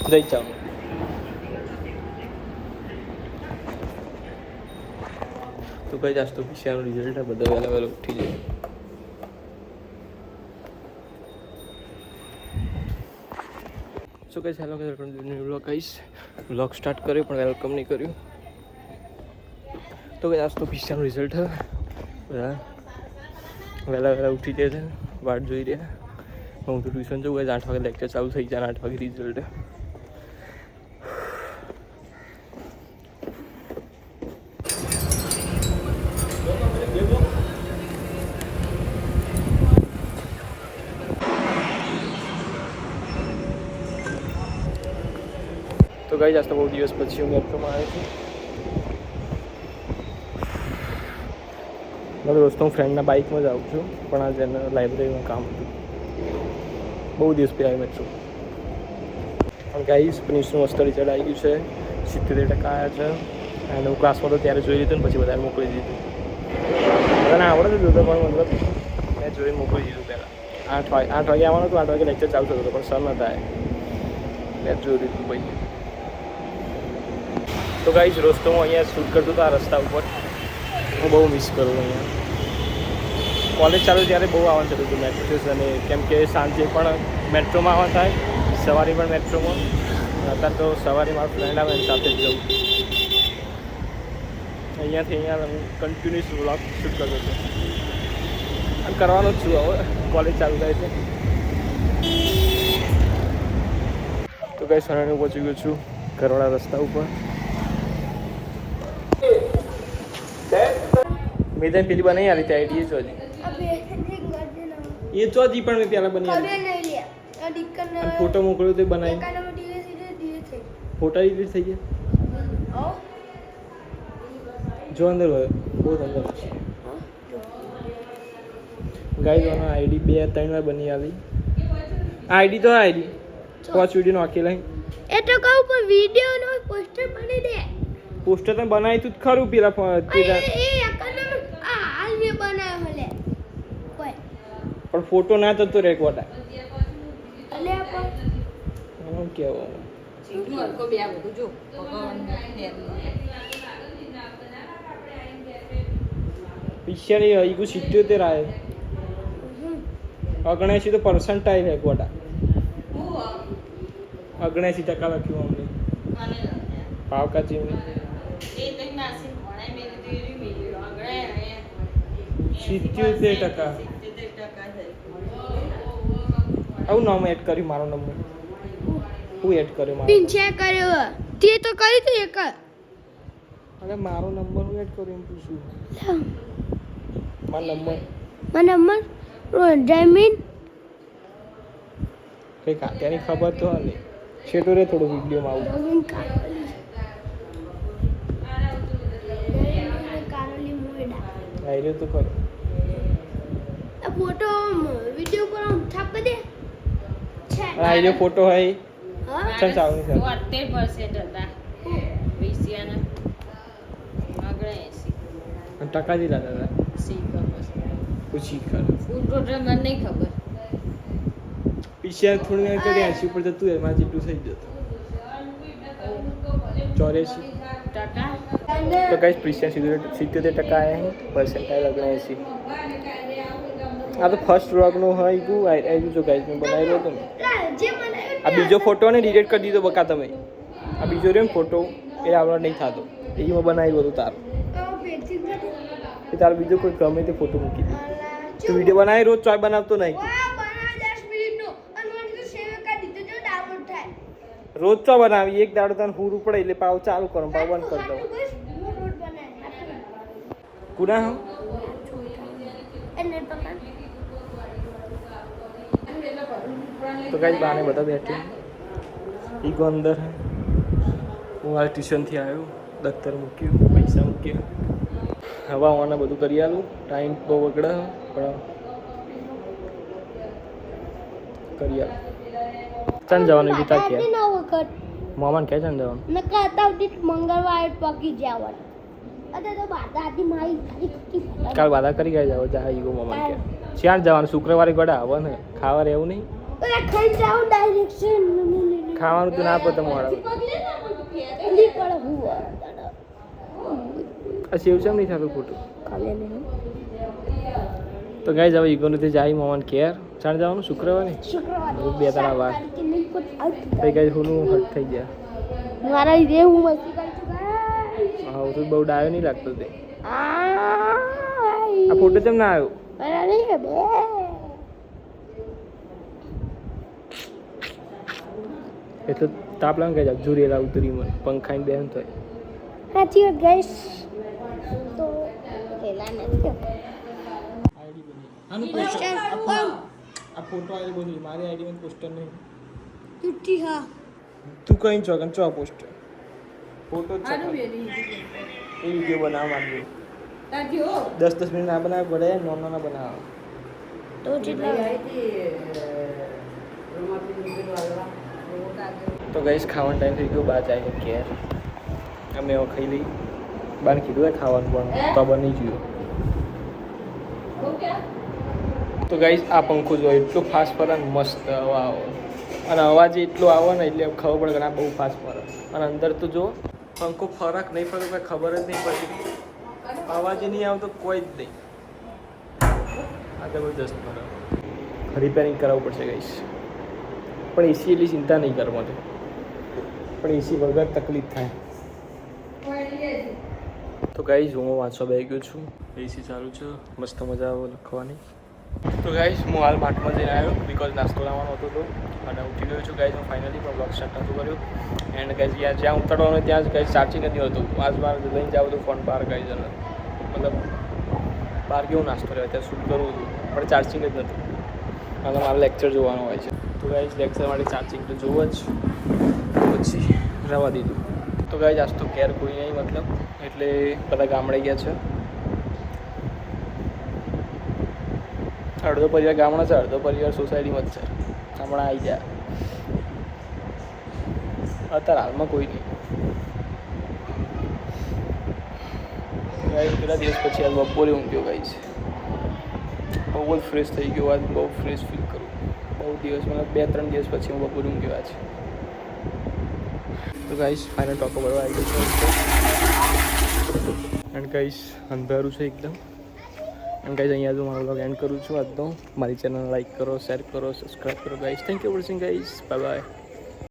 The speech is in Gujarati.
જઈ જાઓ. તો કઈ જાસ્તો પીસીઆરનું રિઝલ્ટ બધા વહેલા વહેલા ઉઠી જાય. શું કઈ ચાલો કે વ્લોગ કહીશ. વ્લોગ સ્ટાર્ટ કર્યો પણ વેલકમ નહીં કર્યું. તો કઈ જાસ્તો પીસીઆરનું રિઝલ્ટ બધા વહેલા વહેલા ઉઠી જાય છે, વાટ જોઈ રહ્યા. હું તો ટ્યુશન જવું હોય 8 વાગે લેક્ચર ચાલુ થઈ જાય, 8 વાગે રિઝલ્ટ. તો ગઈ જાસ્તો બહુ દિવસ પછી હું મેટ્રોમાં આવ્યો છું. મારો દોસ્તો હું ફ્રેન્ડના બાઇકમાં જ આવું છું, પણ આજે એને લાઇબ્રેરીમાં કામ હતું. બહુ દિવસ પછી આવ્યો મેટ્રો. પણ ગાઈસ પ્રિન્સનું મસ્ત રિઝલ્ટ આવી ગયું છે, 70% આવ્યા છે. અને હું ક્લાસમાં તો ત્યારે જોઈ લીધું ને પછી બધાને મોકલી દીધું. બધાને આવડે તો જોતો પણ મતલબ મેં જોઈ મોકલી દીધું પહેલાં. 8 વાગે આવવાનું હતું, 8 વાગે લેક્ચર ચાલુ થતું હતું પણ સર નતા આવ્યા. મેં જોઈ દીધું પછી. તો ગાઈસ રોજ તો હું અહીંયા શૂટ કરતો હતો આ રસ્તા ઉપર. હું બહુ મિસ કરું અહીંયા. કોલેજ ચાલુ ત્યારે બહુ આવવાનું થતું હતું મેટ્રો સ્ટેશને, કેમ કે સાંજે પણ મેટ્રોમાં આવવા થાય, સવારે પણ મેટ્રોમાં. અત્યારે તો સવારે મારો ફ્રેન્ડ આવે એની સાથે જ જવું. અહીંયાથી અહીંયા હું કન્ટિન્યુઅસ વ્લોગ શૂટ કરતો હતો અને કરવાનો જ છું. હવે કોલેજ ચાલુ થાય છે. તો ગાઈસ હું પહોંચી ગયો છું કરોડા રસ્તા ઉપર. મેં ત્યાં પેલી બનાવી આવી ત્યાં આઈડી જો હજી એ તો હજી પણ મેં પહેલાં બની આવી. ફોટો મોકલ્યો તો બનાવી. ફોટા ડિલીટ થઈ ગયા. જો અંદર હોય બહુ અંદર ગાઈસ આનો આઈડી 2-3 વાર બની આવી. આઈડી તો આઈડી 5 વિડીયો નાખી લઈ. એ તો કહું પણ વિડિયો નો પોસ્ટર બની દે. પોસ્ટર તો બનાવી તું જ ખરું પેલા પેલા પણ ફોટો ના થતો રે કોટા. હું કેવો પિક્ચર એ 77 આવે. 79 તો પર્સન્ટાઇલ હે કોટા. 79% લખ્યું અમને ભાવ કાચી ને 77%. આવું નામ એડ કર્યું મારો નંબર. હું એડ કર્યો મારો પિંચે કર્યો તે તો કરી તો એક. અરે મારો નંબર હું એડ કર્યો એમ પૂછું. મારો નંબર જમીન કઈ કાત્યાની ખબર તો નહીં. છેટો રે થોડો વિડીયોમાં આવું. આઈડિયો તો કરો ફોટો વિડિયો પર છાપ દે છે. આઈડિયો ફોટો હોય ચાલ ચાલ નહીં ચાલ 72% હતા પૈસાના આગળ 80 ટકા જ લાગતા હતા. પૂછી કર ટોટલ મને નહીં ખબર. પીસીઆર થોડી વાર કરી 80 ઉપર જતું એમાં જેટલું થઈ જતું 84%. તો ગાઈસ પીસીઆર 77% આવ્યા છે, પર્સન્ટાઇલ 79. આ તો ફર્સ્ટ વ્લોગનું હોય ગયું આવી જો ગાઈસ મેં બનાવેલો હતો ને. આ બીજો ફોટો ને ડિલીટ કરી દીધો બકા તમે. આ બીજો રહ્યો ને ફોટો એ આવડો નહીં થતો. એમાં બનાવ્યું હતું તારું. એ તારો બીજો કોઈ ગમે તે ફોટો મૂકી દે. તું વિડીયો બનાવી રોજ ચોય બનાવતો નહીં. રોજ ચો બનાવી એક દાડો તને હુર પડે એટલે પાવ ચાલુ કરો પાવ બંધ કરી દઉં. કુના હો તો ગાઈસ બાને બધા બેઠે ઈગો અંદર. હું આ ટ્યુશનથી આવ્યો, દફતર મૂક્યું, પૈસા મૂક્યા. હવા હવાને બધું કરી આલું. ટાઈમ બહુ બગડે પણ કરી આલું. ચાલ જવાનું ગીતા કે મામાને ક્યાં ચાલ જવાનું મંગળવારે પકી જવાનું. કાલ વાદા કરી ગયા જાવ જા ઈગો મામા કે શ્યાર જવાનું શુક્રવારે ગોડા આવે ને ખાવા રહેવું નહીં. ખાવાનું તો ના પતે મોડા જલ્દી પડે હું દાદા આ સેવ ચમ નહીં થતું ખોટું કાલે નહીં તો ગાઈઝ હવે ઈગોનું જાય મોહન કેર ચાણ જવાનું શુક્રવારે શુક્રવારે બે તારા વાર પછી ગાઈઝ હું હટ થઈ ગયા મારા લીધે હું મસ્તી કરું છું ગાઈસ હા તો બહુ ડાયો નહીં લાગતો તે આ આ ફોટો કેમ ના આવ્યો અરે બે એટલે તાપ લાગે ગાઈઝ ઝુરેલા ઉતરી મને પંખાઈને બેન થાય સાચી વાત ગાઈસ તો પેલા નથી આ ફોટો આવી બધી મારી આઈડીમાં પોસ્ટર નહીં તૂટી હા તું કઈ છો કે ચો પોસ્ટર ફોટો જ છે એ વિડીયો બનાવવા માંગ્યો 10 મિનિટ ના બનાવ પડે નાના ના બનાવ તો જેટલા તો ગાઈસ ખાવાનો ટાઈમ થઈ ગયો બાદ આવીને કેર અમે એવો ખાઈ લઈ બાર કીધું હોય ખાવાનું પણ તો બની ગયું તો ગાઈસ આ પંખો જો એટલો ફાસ્ટ ફરે ને મસ્ત હવા આવે અને અવાજ એટલો આવે ને એટલે ખબર પડે કે આ બહુ ફાસ્ટ ફરે અને અંદર તો જો પંખો ફરક નહીં ફરક કંઈ ખબર જ નહીં પડતી અવાજ નહીં આવતો કોઈ જ નહીં આ જબરદસ્ત ફરે રિપેરિંગ કરાવવું પડશે ગાઈસ પણ એસી એટલી ચિંતા નહીં કરવાની પણ એસી વગર તકલીફ થાય તો ગાઈસ હું વાંચવા બેસી ગયો છું એસી ચાલુ છે મસ્ત મજા આવે લખવાની તો ગાઈસ હું હાલ માટમાં જઈને આવ્યો બિકોઝ નાસ્તો લાવવાનો હતો તો અને ઉઠી ગયો છું ગાઈસ હું ફાઇનલી પણ બ્લોગ સ્ટાર્ટ નહોતું કર્યું એન્ડ ગાઈસ જ્યાં ઉતરવાનું ત્યાં જ ગાઈસ ચાર્જિંગ નથી હોતું આજ મારે લઈને જાવ તો ફોન બહાર ગાઈસ અને મતલબ બહાર કેવું નાસ્તો રહ્યો ત્યાં શૂટ કરવું હતું પણ ચાર્જિંગ જ નથી અને મારે લેક્ચર જોવાનું હોય છે તો ગાઈસ લેક્ચર માટે ચાર્જિંગ તો જોવું જ પછી રવા દીધું તો ગાઈસ આજ તો કેર કોઈ નહીં મતલબ એટલે બધા ગામડે ગયા છે અડધો પરિવાર ગામડા છે અડધો પરિવાર સોસાયટીમાં જ છે હમણાં આવી ગયા અત્યારે હાલમાં કોઈ નહીં કેટલા દિવસ પછી આજ બપોરે ઊંઘ્યો ગાઈસ બહુ જ ફ્રેશ થઈ ગયો આજ બહુ ફ્રેશ ફીલ કરું બહુ દિવસ મતલબ 2-3 દિવસ પછી હું બપોરે ઊંઘ્યો આજ તો ગાઈસ ફાઇનલ ટોકો ભરવા આવી ગયો છે એન્ડ ગાઈસ અંધારું છે એકદમ એન્ડ ગાઈસ અહીંયા જો મારો વ્લોગ એન્ડ કરું છું આજનો મારી ચેનલ લાઈક કરો શેર કરો સબસ્ક્રાઈબ કરો guys thank you for watching guys bye bye